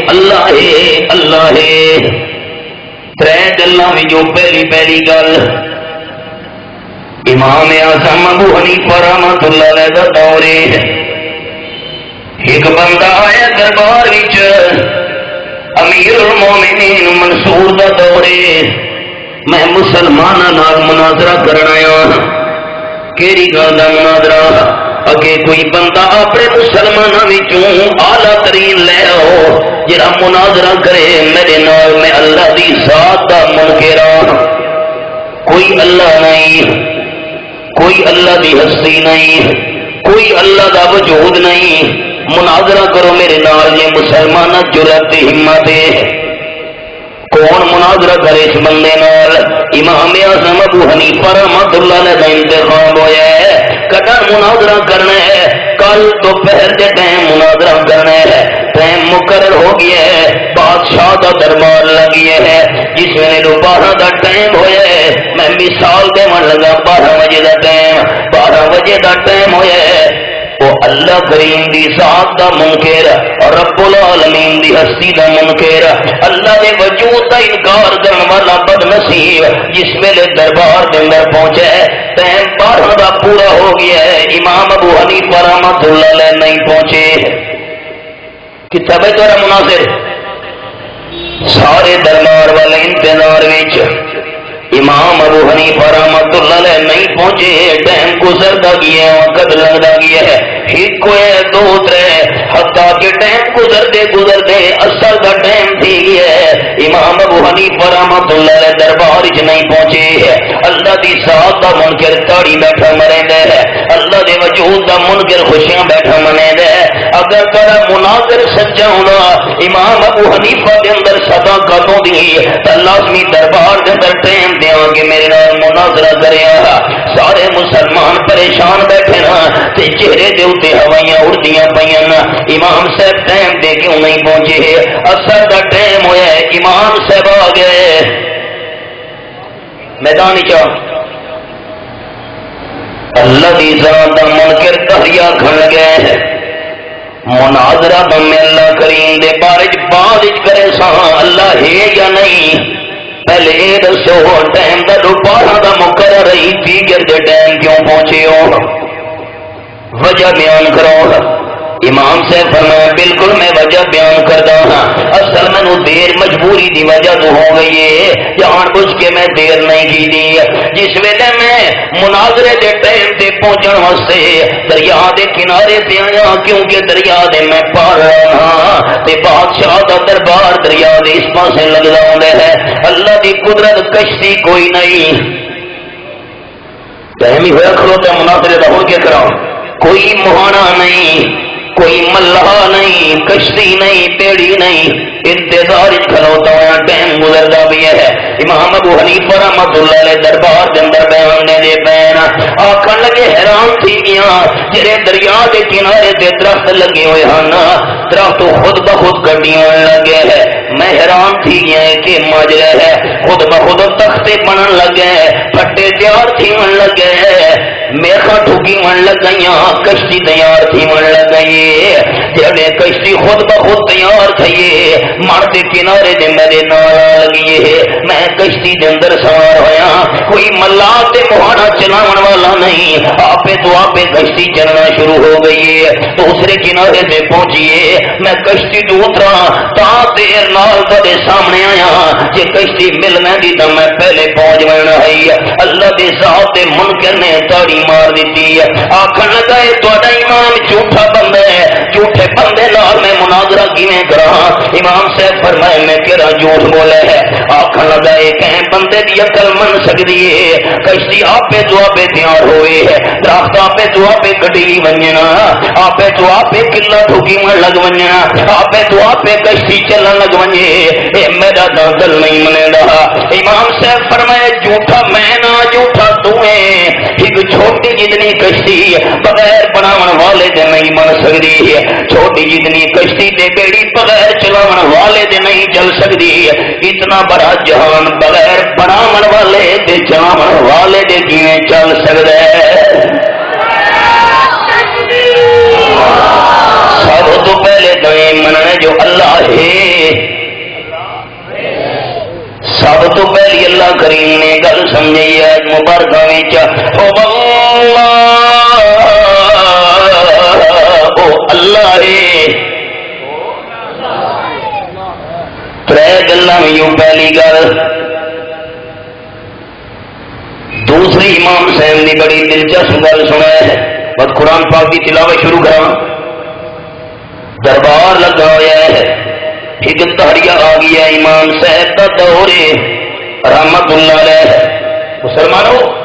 اللہ ہے اللہ ہے ترے گلاں وچوں پہلی گل امام اعظم ابو حنیفہ رحمۃ اللہ علیہ دا دور ہے ایک بندہ آیا دربار وچ امیر المومنین منصور دا دور ہے میں مسلماناں نال مناظرہ کرنا آیا کیڑی گل دا مناظرہ اگے کوئی بندہ اپنے مسلمانوں وچوں اعلی ترین لے آؤ جڑا مناظرہ کرے میرے نال میں اللہ دی ذات دا منکر ہاں کوئی اللہ نہیں کوئی اللہ دی ہستی نہیں کوئی اللہ دا وجود نہیں مناظرہ کرو میرے نال یہ مسلمانہ جرأت ہمت ہے کون مناظرہ کرے اس بندے نال امام اعظم ابو حنیفہ رحمۃ اللہ علیہ کا انتخاب ہویا ہے کدھر مناظرہ کرنا ہے کل دوپہر کے ٹائم مناظرہ کرنا ہے ٹائم مقرر ہو گیا ہے بادشاہ کا دربار لگیا ہے جس میں 12 کا ٹائم ہویا ہے میں مثال دیون لگا 12 بجے کا ٹائم 12 بجے کا ٹائم ہویا ہے وہ اللہ کریم دی ذات دا منکر اور رب العالمین دی ہستی دا منکر اللہ دے وجود دا انکار کرن والا بد نصیب جس ویلے دربار دے اندر پہنچے ٹائم 12 دا پورا ہو گیا ہے امام ابو حنیفہ رحمۃ اللہ علیہ نہیں پہنچے کتنا بھائی تیرا مناظر سارے دربار والے انتظار وچ امام ابو حنیفہ رحمۃ اللہ علیہ نہیں پہنچے ٹائم گزرتا گیا وقت لگتا گیا ہے ایک ہے دو ترے حتیٰ کہ ٹائم گزرتے اثر کا ٹائم تھی گیا ہے امام ابو حنیفہ رحمۃ اللہ علیہ دربار چ نہیں پہنچے ہے اللہ دی ذات دا منکر تاڑی بیٹھا مریندا ہے اللہ دے وجود دا منکر خوشیاں بیٹھا منیندا ہے اگر تیرا مناظر سچا ہونا امام ابو حنیفہ دے اندر صداقت ہوندی تے لازمی دربار دے اندر ٹائم دیاں کہ میرے نال مناظرہ کریا سارے مسلمان پریشان بیٹھے نا تے چہرے دے اوتے ہوائیاں اڑدیاں پیاں امام صاحب ٹائم دے کیوں نہیں پہنچے اثر دا ٹائم ہویا ہے امام صاحب آ گئے میدان چ اللہ دی ذات دا منکر تہریا کھن لگے مناظرہ میں اللہ کریم دے بارے بعد کرے سا اللہ ہے یا نہیں پہلے یہ دسو ٹائم کا 12 کا مقرر رہی دیگر دے ٹائم کیوں پہنچے ہو وجہ بیان کرو امام سے فرمایا بالکل میں وجہ بیان کرتا ہاں اصل میں دیر مجبوری دی وجہ تو ہو گئی ہے جان بوجھ کے میں دیر نہیں کی دی جس ویلے میں مناظرے دے ٹائم تے پہنچن واسطے دریا دے کنارے تے آیا کیونکہ دریا دے میں پار رہا ہاں تے بادشاہ دا دربار دریا دے اس پاسے لگدا ہوندا ہے اللہ دی قدرت کشتی کوئی نہیں ٹائم ہی ہوا کھلوتا مناظرے دا ہو کے کراؤ کوئی مہانا نہیں کوئی ملہ نہیں کشتی نہیں پیڑی نہیں انتظار کھلوتا ہوا ٹائم گزرتا بھی ہے امام ابو حنیفہ رحمۃ اللہ علیہ دربار کے اندر بیان دے پین آخر لگے حیران تھی گیا جڑے دریا کے کنارے تے درخت لگے ہوئے ہیں درخت خود بخود گڈیاں لگے ہے میں حیران تھی گیا کہ ماجرا ہے خود بخود تختے بنن لگے پھٹے تیار تھی من لگے میخا ٹھکی من لگ گئی کشتی تیار تھی من لگ گئی جڑے کشتی خود بخود تیار تھے مرد کنارے دے میرے نال لگیے میں کشتی دے اندر سوار ہویا کوئی ملا تے مہانا چلاون والا نہیں آپے تو آپے کشتی چلنا شروع ہو گئی دوسرے کنارے تے پہنچیے میں کشتی تو اترا تا دیر نال تھوڑے سامنے آیا جے کشتی ملنا دی تو میں پہلے پہنچ جانا ہے اللہ دے ذات دے منکر نے تاڑی مار دیتی آخر لگا ہے تہاڈا امام جھوٹا بندہ ہے جھوٹے بندے نال میں مناظرہ کیویں کراں امام صاحب فرمائے میں کہڑا جھوٹ بولے ہے آخر لگا ہے کہ بندے دی عقل من سکتی ہے کشتی آپے تو آپے تیار ہوئے ہے درخت آپے تو آپے کٹی ونجنا آپے تو آپے کلا ٹھوکی من لگ ونجنا آپے تو آپے کشتی چلن لگ ونجے اے میرا دل نہیں منے رہا امام صاحب فرمائے جھوٹا میں نہ جھوٹا تو ایک چھوٹی جتنی کشتی بغیر بناون والے دے نہیں بن سکتی چھوٹی جتنی کشتی دے بیڑی بغیر چلاون والے دے نہیں چل سکتی اتنا بڑا جہان بغیر بناون والے دے چلاون والے دے کیویں چل سکدا ہے سب تو پہلے تو یہ مننا جو اللہ ہے تو پہلی اللہ کریم نے گل سمجھائی ہے مبارکہ وچ او اللہ ہے ترے گلاں وچوں پہلی گل دوسری امام صاحب نے بڑی دلچسپ گل سنا ہے بس قرآن پاک کی تلاوت شروع کرا دربار لگا ہوا ہے ایک دہڑیا آ گیا امام صاحب کا دور رحمت اللہ علیہ مسلمانوں